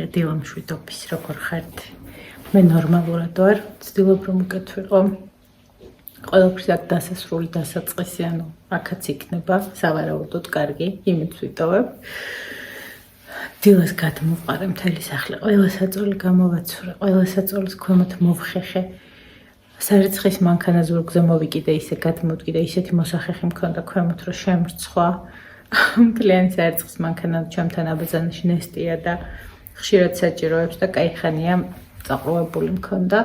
დილა მშვიდობის, როგორ ხართ? მე ნორმალურად ვარ, ვცდილობ რომ უკეთ ვიყო. ყველაფერს აქ დასასრული დასაწყისი, ანუ აქაც იქნება, სავარაუდოდ კარგი, იმით ვიტოვებ. დილას გადმოვყარე მთელი სახლი, ყველა საწოლი გამოვაცურე, ყველა საწოლის ქვემოთ მოვხეხე. სარიცხის მანქანა ზურგზე მოვიკიდე, ისე გადმოვკიდე, ისეთი მოსახეხი მქონდა ქვემოთ, რომ შემრცხვა. მთლიანი სარიცხის მანქანა ჩემთან აბაზანაში ნესტია და ხშირად საჭიროებს და კაიხანია წაყრუებული მქონდა.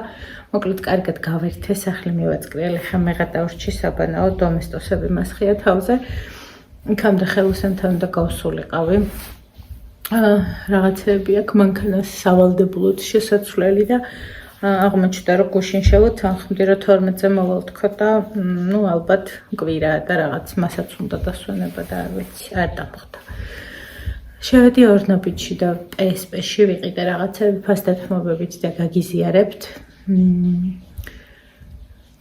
მოკლედ კარგად გავერთე, სახლი მივაწკრიალე, ხა მეღადაურჩი საბანაო დომესტოსები მასხია თავზე. იქამდე ხელოსანთან უნდა გავსულიყავი. რაღაცები აქ მანქანას სავალდებულოდ შესაცვლელი და აღმოჩნდა რომ გუშინ შევთანხმდი რომ 12-ზე მოვალ თქო და ალბათ კვირაა და რაღაც მასაც უნდა დასვენება და არ ვიცი, არ დამხდა. შევედი ორნაბიჯში და PSP-ში ვიყიდე რაღაცები ფასდათმობებით და გაგიზიარებთ.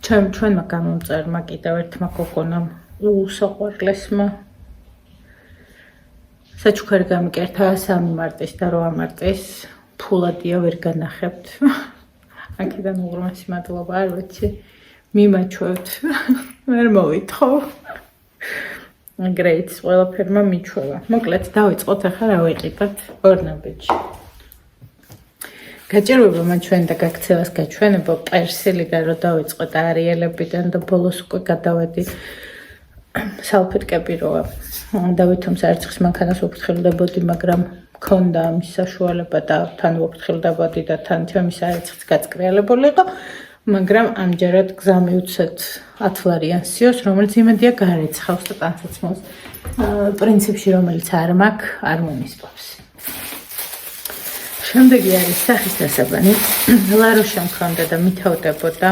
ჩვენმა გამომწერმა კიდევ ერთმა გოგონამ უსაყვარლესმა საჩუქარი გამიკერთა 3 მარტის და 8 მარტის ფულადია ვერ განახებთ. აქედან უღრმესი მადლობა, არ ვიცი, მიმაჩვევთ, ვერ მოვითხოვ. გრეიტს ყველაფერმა მიჩვევა. მოკლედ დავიწყოთ ახლა რა ვიყიდოთ ორნაბიჯში. გაჭირვება მათ ჩვენ და გაქცევას გაჩვენება პერსილიდან რომ დავიწყოთ არიელებიდან და ბოლოს უკვე გადავედი სალფეტკები როა. დავითომ სარიცხის მანქანას ვაფრთხილდებოდი, მაგრამ მქონდა ამის საშუალება და თან ვაფრთხილდებოდი და თან ჩემი სარიცხიც გაწკრიალებული იყო, მაგრამ ამჯერად გზა მივცეთ 10 ლარიან სიოს, რომელიც იმედია გარეცხავს და ტანსაცმელს პრინციპში, რომელიც არ მაქვს, არ მომისპობს. შემდეგი არის სახის დასაბანი. ლაროშა მქონდა და მითავდებოდა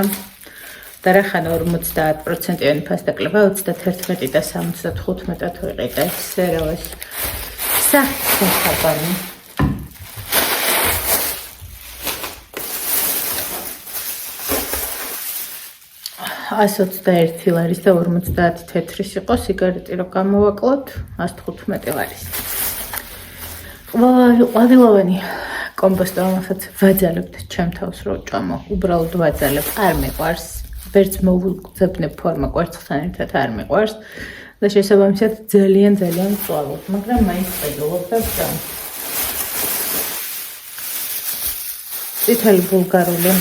და რახანა 50%-იანი ფასდაკლება 31 და 75-ად ვიყიდა სეროვეს სახის დასაბანი. $121 ლარის და 50 თეთრის იყო სიგარეტი რო გამოვაკლოთ 115 ლარის. ყვავილოვანი კომპოსტო ამასაც ვაძალებთ ჩემ თავს რო ჭამო, უბრალოდ ვაძალებ, არ მიყვარს. ვერც მოვუგზავნებ ფორმა კვერცხთან ერთად არ მიყვარს და შესაბამისად ძალიან წვალობ, მაგრამ მაინც ხედავ და ვჭამ. წითელი ბულგარული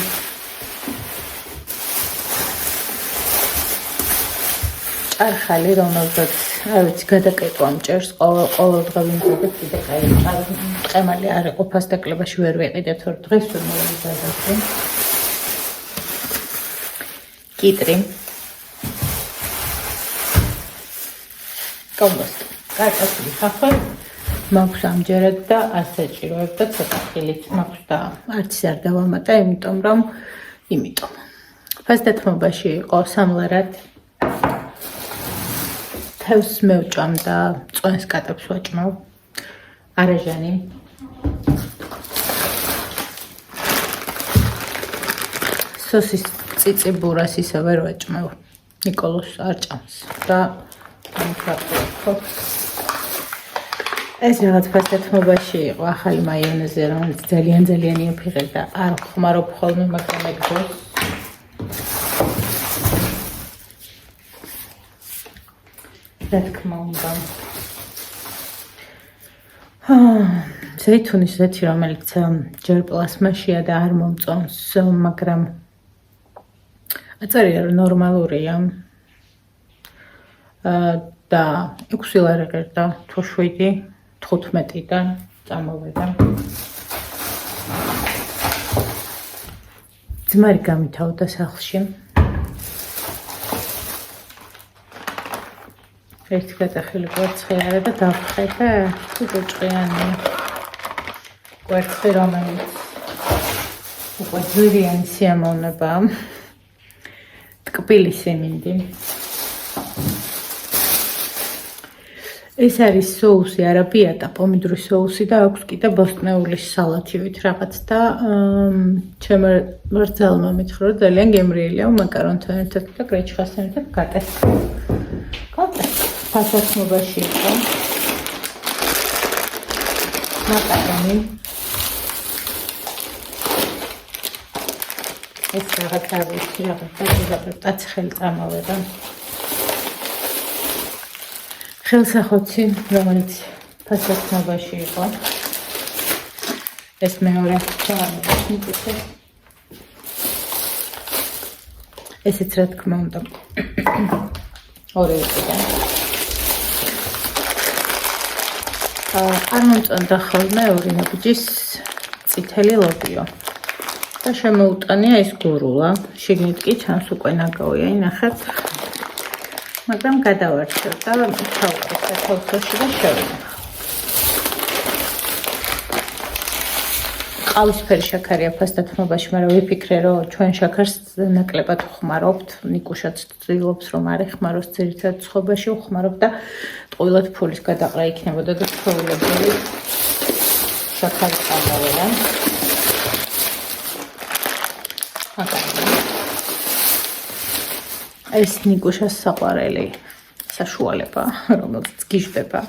ჭარხალი, რომელზეც არ ვიცი, გადაკეტვა მჭერს, ყოველდღე ვიმზადებ კიდე კაი ყემალი არ იყო ფასდაკლებაში ვერ ვიყიდე, თორე დღეს ვერ მოვიზადებ. კიტრი კომპოსტი კარტოფილი ხახვა მაქვს ამჯერად და არ საჭიროებ და ცოტა ხილით მაქვს და არც არ დავამატა, იმიტომ ფასდათმობაში იყო სამლარად თევს მევჭამ და წვენს კატებს ვაჭმავ, არაჟანი სოსის ციციბურას ისე ვერ ვაჭმევ, ნიკოლოს არ ჭამს და ეს რაღაც ფასდათმობაში იყო ახალი მაიონეზი, რომელიც ძალიან იაფიღე და არ ხმარობ ხოლმე, მაგრამ ეგ დროს რა თქმა უნდა. ზეითუნის ზეთი, რომელიც ჯერ პლასმაშია და არ მომწონს, მაგრამ აწერია რომ ნორმალურია და 6 ლარი ღირდა თუ 7 15-დან წამოვედა. ძმარი გამითავდა სახლში. ერთი გადახილი კვერცხი არა და დავხეთე უჭყიანი კვერცხი, რომელიც უკვე ძვირიანი სიამოვნებაა. ტკბილი სიმინდი. ეს არის соуსი არაბიატა, პომიდორის соуსი და აქვს კიდე ბოსტნეულის სალათივით რაღაც და ჩემო მრცელმა მითხრა რომ ძალიან გემრიელია მაკარონთან ერთად და გრეჩხასთან ერთად გატეს. ფასდათმობაში იყო მაკარონი ეს რაღაცა ვიცი რაღაცა ტაცხელი წამოვედა. ხელსახოცი, რომელიც ფასადნობაში იყო. ეს მეორე ჩამოვიდა. ესეც რა თქმა უნდა. ორეიდან. არ მომწონდა ხოლმე ორი ნაბიჯის წითელი ლობიო. და შემოუტანია ეს გურულა. შიგნით კი ჩანს უკვე ნაგავია, ნახეთ. მაგრამ გადავარჩევ და თავკეთ სათავსოში და შევინახავ. ყავისფერი შაქარია ფასდათმობაში, მაგრამ ვიფიქრე, რომ ჩვენ შაქარს ნაკლებად ვხმარობთ. ნიკუშაც ცდილობს, რომ არ ეხმაროს ძირითად ცხობაში ვხმარობ და ტყუილად ფულის გადაყრა იქნებოდა და ჩვეულებული შაქარი წამოვედა. ეს ნიკუშას საყვარელი საშუალება, რომელიც გიჟდება.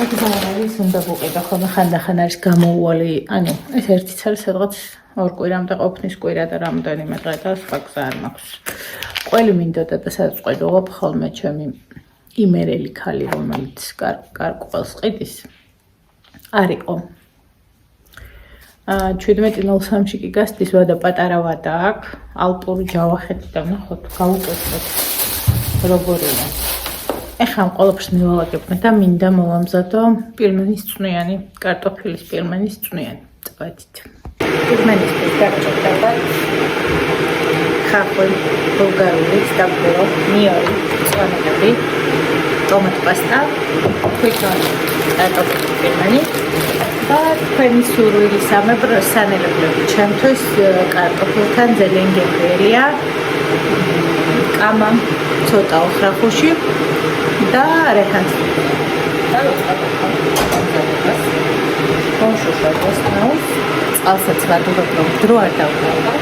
სხვა არ არის, უნდა ვუყიდო ხოლმე ხანდახან არის გამოუვალი, ანუ ეს ერთიც არის სადღაც ორ კვირამდე ყოფნის კვირა და რამდენიმე დღე და სხვა გზა არ მაქვს. ყველი მინდოდა და სადაც ყვედოღობ ხოლმე ჩემი იმერელი ქალი, რომელიც კარგ ყველს ყიდის, არ იყო. 17:03-ში კი გასდის ვადა პატარა ვადა აქვს, ალპური ჯავახეთიდან ნახოთ, გავუკეთოთ როგორია. ეხლა ყველაფერს მივალაგებთ და მინდა მოვამზადო პირმენის წვნიანი, კარტოფილის პირმენის წვნიანი. წვეთით. პირმენის დაგჭირდება ხახვი, ბულგარული, სტაბურო, მიორი, წვანები, ტომატ პასტა, თვითონ კარტოფილის პირმენი და თქვენი სურვილი სამებროსანელებლები. ჩემთვის კარტოფილთან ზელენგებელია, კამა, ცოტა ოხრახუში და რეჰანი. და ვიწყებთ. კონშუშობას ნაუს, წყალსაც ვადუღებ, რომ დრო არ დავყავდა.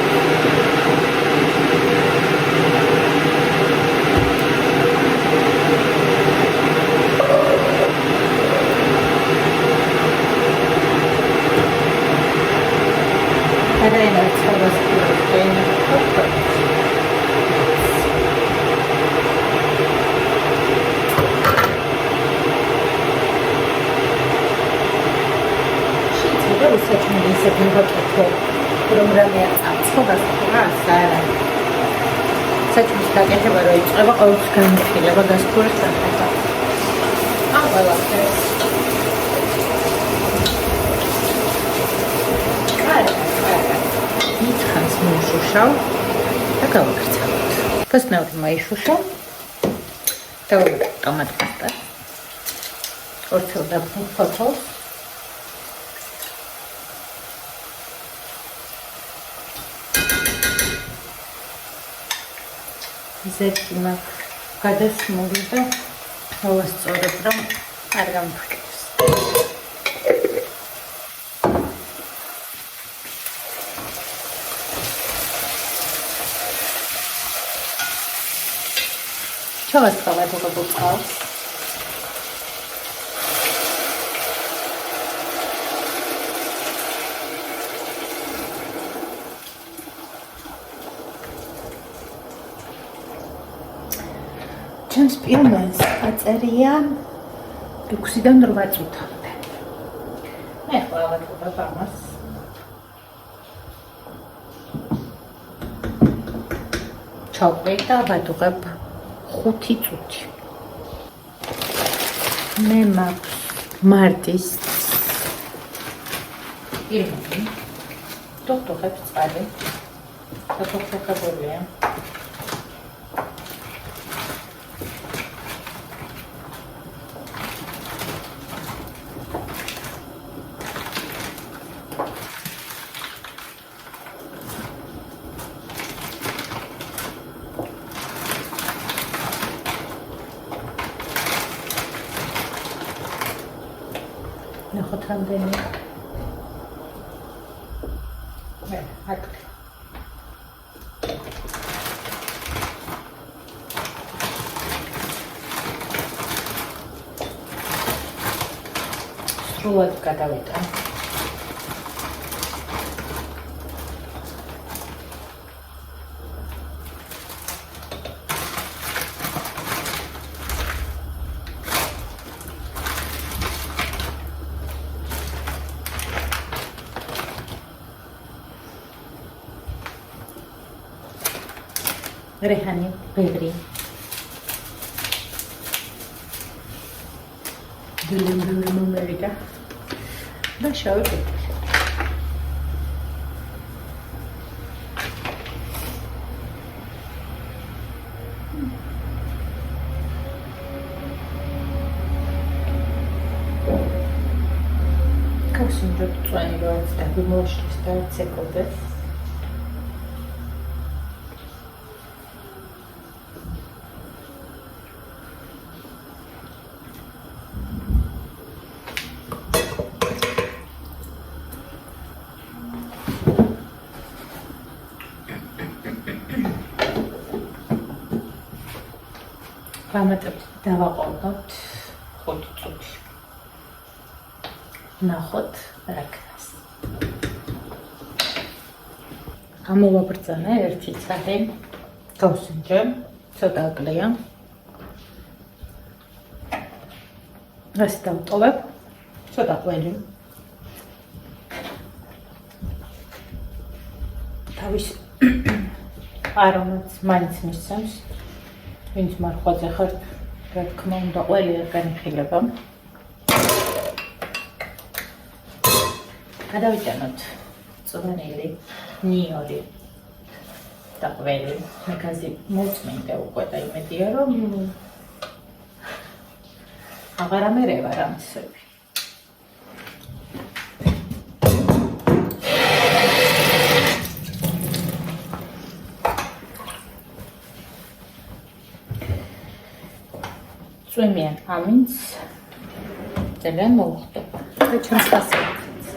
საჭმლის გაკეთება რო იწყება, ყოველთვის განიხილება გასქურეს საფეხა. ამ ყველაფერს. მითხანს მოუშუშავ და გავაკრძალოთ. ფასნაური მაიშუშავ და ტომატ პასტა. ორცელ და ფოთოლს. ზეთი მაქვს გადასმული და მოვასწორებ, რომ არ გამიფრკეს. ჩავასწავლებ უყურებელ წყალს. ჩემს პირმენს აწერია 6-დან 8 წუთამდე. მე ახლა ავატყობ ამას. ჩავყვეთ და ავატყობ 5 წუთი. მე მაქვს მარტის პირმენი. დოქტორებს წადე. დოქტორებია. ნახოთ რამდენი. აქ. სრულად გადავიტან. რეჰანი, ბევრი. დილემდური მომერიდა და შავი პეპრი. გავსინჯოთ წვენი, როგორც დაგიმოშლის და ცეკვდეს. გამატებთ დავაყოლოთ 5 წუთი. ნახოთ რა ქნას. ამოვაბრძანა 1 წუთი. გავსინჯე, ცოტა აკლია. ასე დავტოვებ, ცოტა ყველი. თავის არომატს მაინც მისცემს. ვინც მარხვაზე ხართ, რა თქმა უნდა, ყველი არ განიხილება. გადავიტანოთ წვენილი, ნიორი და ყველი. მაგაზი მოწმინდა უკვე და იმედია, რომ აღარ ამერევა რამსები. წვიმიან ამინც ძალიან მოუხდება და ჩემს გასაოცარს.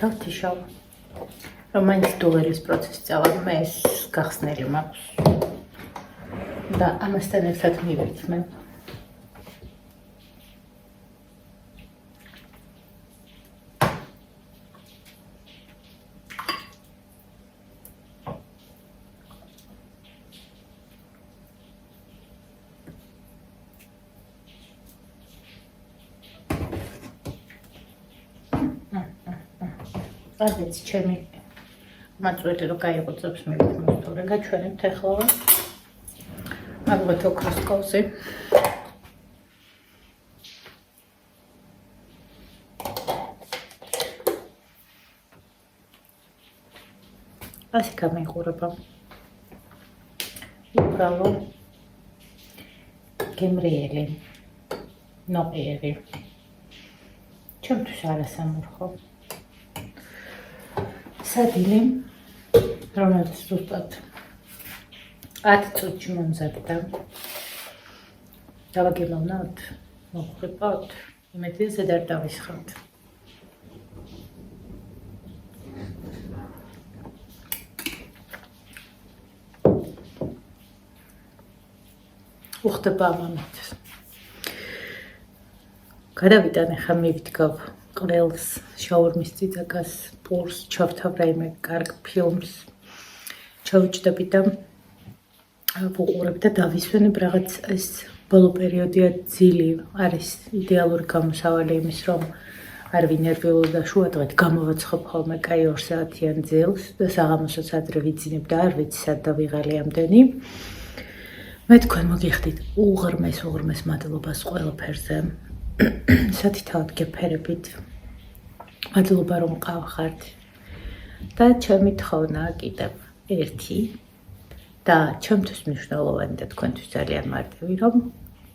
გავთიშავ, რომ მაინც დულერის პროცესი წავალ, მე ეს გახსნელი მაქვს და ამასთან ერთად მივირთმევ. Aveți ჩემი მაწველი რო გაიყუწებს მივიდმოსტურე გაჩვენებთ ახლა ალბათ ოქროს კოვზე ასე გამიყურება უბრალო გემრიელი ნოყიერი ჩემთვის არასამურხო სადილე, რომელიც ზუსტად 10 წუთში მომზადდა. დავაგემოვნოთ, მოხდება, იმედია ზედ არ დავისხავთ. უხდება ამით. გადავიტანე ხა მივიდგავ ყველს, შაურმის წიწაკას, პურს, ჩავთავ რაიმე კარგ ფილმს, ჩავიჭდები და ვუყურებ და დავისვენებ რაღაც ეს ბოლო პერიოდია ძილი არის იდეალური გამოსავალი იმის, რომ არ ვინერვიულო და შუადღეთ გამოვაცხობ ხოლმე კაი 2 საათიან ძილს და საღამოსაც ადრე ვიძინებ და არ ვიცი სად დავიღალი ამდენი. მე თქვენ მოგიხდით უღრმეს მადლობას ყველაფერზე. სათითაოდ გეფერებით. მადლობა რომ მყავხართ. და ჩემი თხოვნა კიდევ ერთი და ჩემთვის მნიშვნელოვანი და თქვენთვის ძალიან მარტივი რომ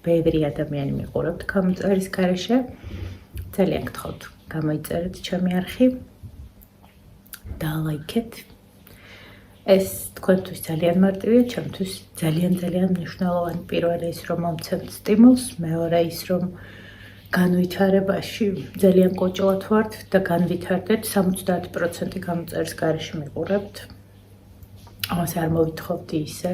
ბევრი ადამიანი მიყურებთ გამოწერის გარეშე. ძალიან გთხოვთ, გამოიწერეთ ჩემი არხი და ლაიქეთ. ეს თქვენთვის ძალიან მარტივია, ჩემთვის ძალიან მნიშვნელოვანი. პირველი ის რომ მომცემთ სტიმულს, მეორე ის რომ განვითარებაში ძალიან კოჭლად ვართ და განვითარდეთ 70% გამოწერის გარეშე მიყურებთ. ამას არ მოვითხოვდი ისე.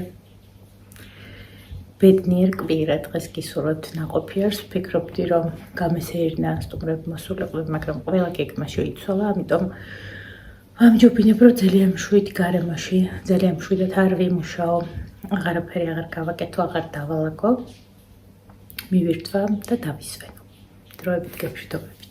ბედნიერ კვირა დღეს გისურვებთ ნაყოფი არს, ვფიქრობდი რომ გამესეირნა სტუმრები მოსულიყო, მაგრამ ყველა გეგმა შეიცვალა, ამიტომ ამჯობინებ რომ ძალიან მშვიდ გარემოში, ძალიან მშვიდად არ ვიმუშაო, აღარაფერი აღარ გავაკეთო, აღარ დავალაგო. მივირთვა და დავისვენო. დროებით, გეფშვიდობებით.